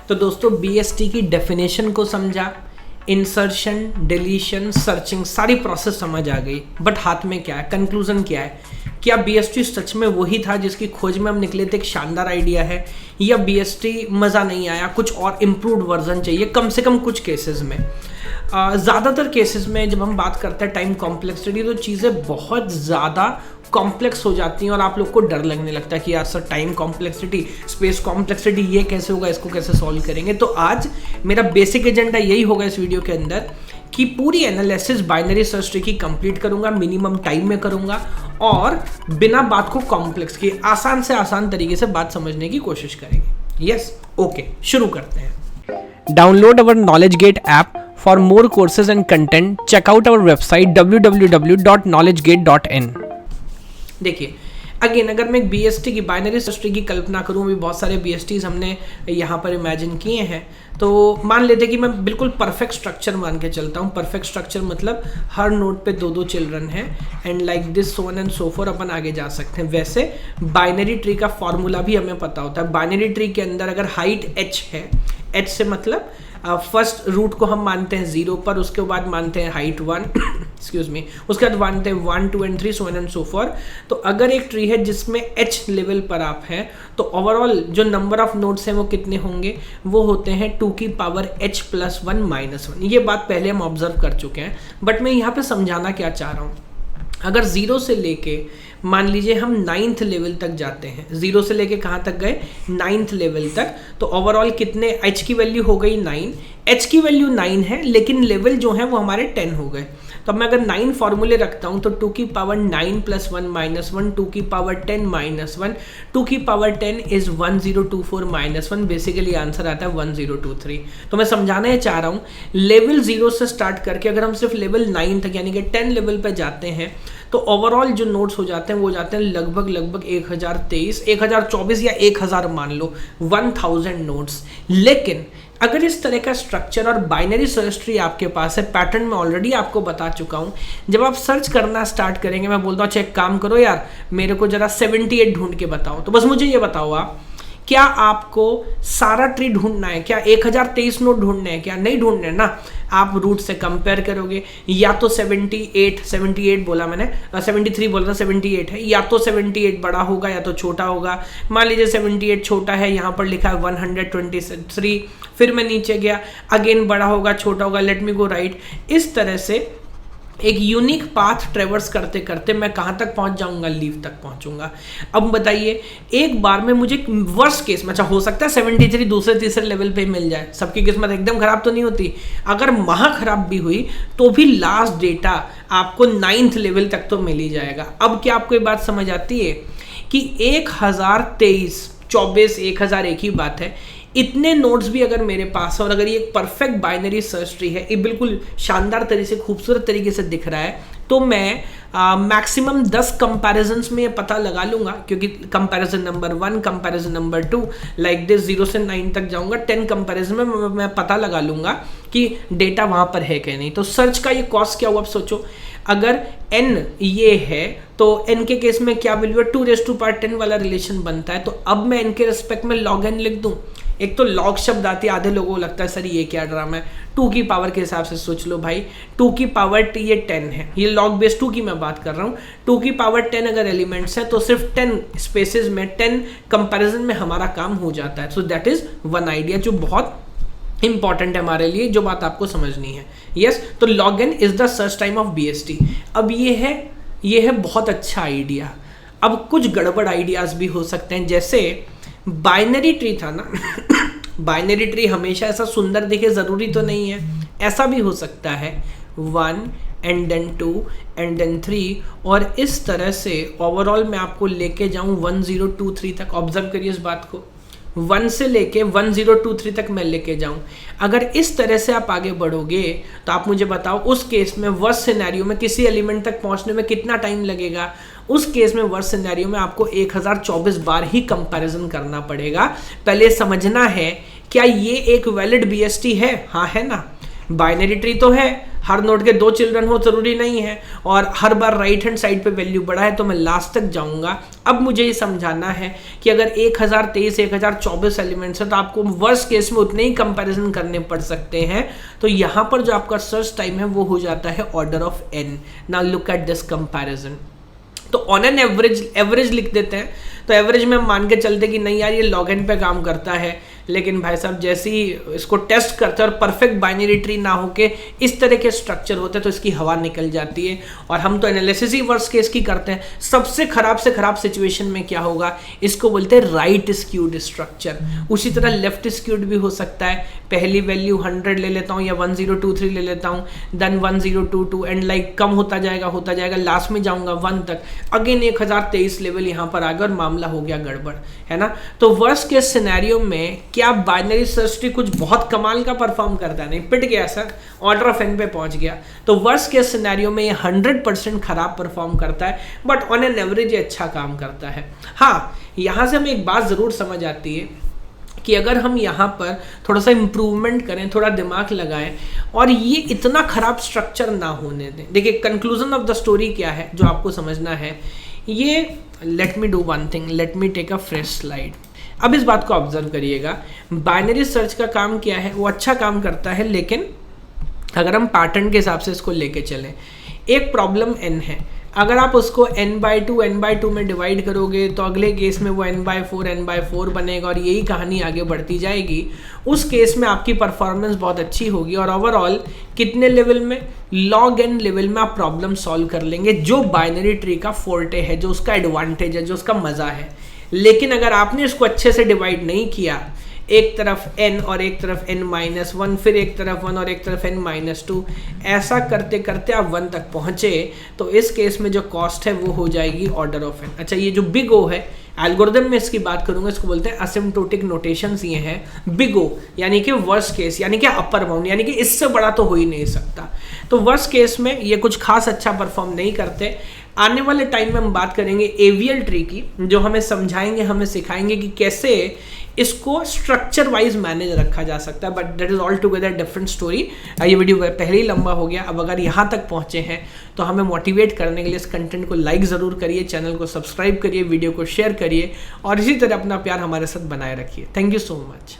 तो दोस्तों BST की डेफिनेशन को समझा, इंसर्शन, डिलीशन, सर्चिंग सारी प्रोसेस समझ आ गई, बट हाथ में क्या है, कंक्लूजन क्या है? क्या BST सच में वही था जिसकी खोज में हम निकले थे, एक शानदार आइडिया है, या BST मज़ा नहीं आया, कुछ और इम्प्रूव्ड वर्जन चाहिए कम से कम कुछ केसेस में। ज़्यादातर केसेस में जब हम बात करते हैं टाइम कॉम्प्लेक्सिटी, तो चीज़ें बहुत ज़्यादा कॉम्प्लेक्स हो जाती हैं और आप लोग को डर लगने लगता है कि यार sir time complexity, space complexity, ये कैसे होगा, इसको कैसे सॉल्व करेंगे। तो आज मेरा बेसिक एजेंडा यही होगा इस वीडियो के अंदर कि पूरी एनालिसिस बाइनरी सर्च ट्री की कंप्लीट करूंगा, मिनिमम टाइम में करूंगा और बिना बात को कॉम्प्लेक्स किए आसान से आसान तरीके से बात समझने की कोशिश करेंगे। यस, ओके, शुरू करते हैं। Download our KnowledgeGate app for more courses and content. Check out our website www.knowledgegate.in. देखिए, अगेन अगर मैं BST की बाइनरी सर्च ट्री की कल्पना करूँ, भी बहुत सारे BSTs हमने यहाँ पर इमेजिन किए हैं, तो मान लेते कि मैं बिल्कुल परफेक्ट स्ट्रक्चर मान के चलता हूँ। परफेक्ट स्ट्रक्चर मतलब हर नोड पे 2-2 चिल्ड्रन हैं and like this so on and so forth, अपन आगे जा सकते हैं। वैसे बाइनरी ट्री का फॉर्मूला भी हमें पता होता है। बाइनरी ट्री के अंदर अगर हाइट h है, h से मतलब फर्स्ट रूट को हम मानते हैं 0 पर, उसके बाद मानते हैं हाइट 1 एक्सक्यूज मी, उसके बाद मानते हैं 1, 2 and 3 so on and so for. तो अगर एक ट्री है जिसमें h लेवल पर आप हैं, तो ओवरऑल जो नंबर ऑफ नोड्स हैं वो कितने होंगे? वो होते हैं 2 की पावर h प्लस 1 माइनस 1। ये बात पहले हम ऑब्जर्व कर चुके हैं, बट मैं यहाँ पे समझाना क्या चाह रहा हूँ। अगर 0 से लेके मान लीजिए हम 9th लेवल तक जाते हैं, 0 से लेके कहाँ तक गए? 9th लेवल तक, तो ओवरऑल कितने h की वैल्यू हो गई? 9। h की वैल्यू 9 है, लेकिन लेवल जो है वो हमारे 10 हो गए। तो अब मैं अगर 9 फॉर्मूले रखता हूँ तो 2 की पावर 9 प्लस 1 माइनस 1, 2 की पावर 10 माइनस 1, 2 की power 10 is 1024 minus 1, basically answer आता है 1023। तो मैं समझाना ये चाह रहा हूँ, लेवल 0 से स्टार्ट करके अगर हम सिर्फ लेवल 9 तक यानी कि 10 लेवल पे जाते हैं, तो ओवरऑल जो नोट्स हो जाते हैं वो जाते हैं लगभग 1023, 1024 या 1000 मान लो, 1000 नोट्स। लेकिन अगर इस तरह का स्ट्रक्चर और बाइनरी सर्च ट्री आपके पास है, पैटर्न में ऑलरेडी आपको बता चुका हूं, जब आप सर्च करना स्टार्ट करेंगे, मैं बोलता हूँ चेक काम करो यार, मेरे को जरा 78 ढूंढ के बताओ। तो बस मुझे ये बताओ आप, क्या आपको सारा ट्री ढूंढना है? क्या 1023 नोड ढूंढने हैं? क्या नहीं ढूंढने ना? आप रूट से कंपेयर करोगे, या तो 78 बोला मैंने, 73 बोला था, 78 है, या तो 78 बड़ा होगा या तो छोटा होगा। मान लीजिए 78 छोटा है, यहाँ पर लिखा है 123, फिर मैं नीचे गया, अगेन बड़ा होगा छोटा होगा, लेट मी गो राइट। इस तरह से एक यूनिक पाथ ट्रेवर्स करते करते मैं कहाँ तक पहुँच जाऊँगा? लीव तक पहुँचूंगा। अब बताइए, एक बार में मुझे वर्स्ट केस में, अच्छा हो सकता है 73 दूसरे तीसरे लेवल पे मिल जाए, सबकी किस्मत एकदम खराब तो नहीं होती, अगर महा खराब भी हुई तो भी लास्ट डेटा आपको 9th लेवल तक तो मिल ही जाएगा। अब क्या आपको ये बात समझ आती है कि 1023, 24, 1000 एक ही बात है, इतने नोड्स भी अगर मेरे पास है और अगर ये एक परफेक्ट बाइनरी सर्च ट्री है, ये बिल्कुल शानदार तरीके से, खूबसूरत तरीके से दिख रहा है, तो मैं मैक्सिमम 10 कंपैरिजंस में ये पता लगा लूंगा, क्योंकि comparison number 1, comparison number 2, like this 0 से 9 तक जाऊंगा, 10 कंपैरिजन में मैं पता लगा लूंगा कि डेटा वहां पर है कि नहीं। तो सर्च का ये कॉस्ट क्या हुआ? अब सोचो, अगर n ये है तो n के केस में क्या वैल्यू है? 2⁻10 वाला रिलेशन बनता है। तो अब मैं n के रिस्पेक्ट में log n लिख दूं। एक तो लॉग शब्द आती है, आधे लोगों को लगता है सर ये क्या ड्रामा है, 2 की पावर के हिसाब से सोच लो भाई, 2 की पावर ये 10 है, ये लॉग बेस 2 की मैं बात कर रहा हूँ। 2 की पावर 10 अगर एलिमेंट्स है तो सिर्फ 10 स्पेसेस में 10 कंपैरिजन में हमारा काम हो जाता है। So that is one idea जो बहुत इंपॉर्टेंट है हमारे लिए, जो बात आपको समझनी है। यस, तो log n is the search time of BST। अब ये है बहुत अच्छा आइडिया। अब कुछ गड़बड़ आइडियाज भी हो सकते हैं, जैसे बाइनरी ट्री था ना बाइनरी ट्री हमेशा ऐसा सुंदर दिखे जरूरी तो नहीं है, ऐसा भी हो सकता है 1 एंड देन 2 एंड देन 3, और इस तरह से ओवरऑल मैं आपको लेके जाऊं 1023 तक। ऑब्जर्व करिए इस बात को, 1 से लेके 1023 तक मैं लेके जाऊं। अगर इस तरह से आप आगे बढ़ोगे तो आप मुझे बताओ, उस केस में वर्स्ट सिनेरियो में किसी एलिमेंट तक पहुंचने में कितना टाइम लगेगा? उस केस में वर्स्ट सिनेरियो में आपको 1024 बार ही कंपैरिजन करना पड़ेगा। पहले समझना है क्या ये एक वैलिड BST है? हाँ है ना, बाइनरी ट्री तो है, हर नोड के 2 चिल्ड्रन हो जरूरी नहीं है, और हर बार राइट हैंड साइड पे वैल्यू बड़ा है तो मैं लास्ट तक जाऊंगा। अब मुझे ये समझाना है कि अगर 1023 1024 एलिमेंट्स है तो आपको वर्स्ट केस में उतने ही कंपैरिजन करने पड़ सकते हैं। तो यहाँ पर जो आपका सर्च टाइम है वो हो जाता है order of n। Now look at this comparison. तो ऑन एन एवरेज लिख देते हैं। तो एवरेज में हम मान के चलते कि नहीं यार ये log n पे काम करता है, लेकिन भाई साहब जैसे ही इसको टेस्ट करते हैं और परफेक्ट बाइनरी ट्री ना होके इस तरह के स्ट्रक्चर होते हैं तो इसकी हवा निकल जाती है। और हम तो एनालिसिस ही वर्स्ट केस की करते हैं। सबसे खराब से खराब सिचुएशन में क्या होगा, इसको बोलते हैं राइट स्क्यूड स्ट्रक्चर। उसी तरह लेफ्ट स्क्यूड भी हो सकता है। पहली वैल्यू 100 ले लेता हूँ या 1023 ले लेता हूँ, देन 1022 एंड लाइक कम होता जाएगा, लास्ट में जाऊंगा 1 तक, अगेन 1023 लेवल यहाँ पर आ गया और मामला हो गया गड़बड़, है ना। तो वर्स्ट केस सिनेरियो में क्या बाइनरी सर्च ट्री कुछ बहुत कमाल का परफॉर्म करता है, नहीं, पिट गया सर, ऑर्डर ऑफ n पे पहुंच गया। तो वर्स्ट केस सिनेरियो में ये 100% खराब परफॉर्म करता है, बट ऑन एन एवरेज ये अच्छा काम करता है। हाँ, यहां से हमें एक बात जरूर समझ आती है कि अगर हम यहाँ पर थोड़ा सा इम्प्रूवमेंट करें, थोड़ा दिमाग लगाएं और ये इतना खराब स्ट्रक्चर ना होने दें। देखिए कंक्लूजन ऑफ द स्टोरी क्या है जो आपको समझना है, ये let me do one thing, let me take a fresh slide. अब इस बात को ऑब्जर्व करिएगा, बाइनरी सर्च का काम क्या है, वो अच्छा काम करता है, लेकिन अगर हम पैटर्न के हिसाब से इसको लेके चलें, एक प्रॉब्लम n है। अगर आप उसको n/2 में डिवाइड करोगे तो अगले केस में वो n/4 बनेगा और यही कहानी आगे बढ़ती जाएगी। उस केस में आपकी परफॉर्मेंस बहुत अच्छी होगी और ओवरऑल कितने लेवल में, log n लेवल में आप प्रॉब्लम सॉल्व कर लेंगे, जो बाइनरी ट्री का फोर्टे है, जो उसका एडवांटेज है, जो उसका मज़ा है। लेकिन अगर आपने इसको अच्छे से डिवाइड नहीं किया, एक तरफ n और एक तरफ n-1, फिर एक तरफ 1 और एक तरफ n-2, ऐसा करते करते आप 1 तक पहुंचे, तो इस केस में जो कॉस्ट है वो हो जाएगी ऑर्डर ऑफ n। अच्छा, ये जो बिग ओ है, एल्गोरिथम में इसकी बात करूंगा, इसको बोलते हैं असिम्प्टोटिक नोटेशंस। ये हैं बिग ओ, यानी कि वर्स्ट केस, यानी कि अपर बाउंड, यानी कि इससे बड़ा तो हो ही नहीं सकता। तो वर्स्ट केस में ये कुछ खास अच्छा परफॉर्म नहीं करते। आने वाले टाइम में हम बात करेंगे एवीएल ट्री की, जो हमें समझाएंगे, हमें सिखाएंगे कि कैसे इसको स्ट्रक्चर वाइज मैनेज रखा जा सकता है, but that is all together different story. ये वीडियो पहले ही लंबा हो गया। अब अगर यहाँ तक पहुँचे हैं तो हमें मोटिवेट करने के लिए इस कंटेंट को लाइक ज़रूर करिए, चैनल को सब्सक्राइब करिए, वीडियो को शेयर करिए और इसी तरह अपना प्यार हमारे साथ बनाए रखिए। Thank you so much.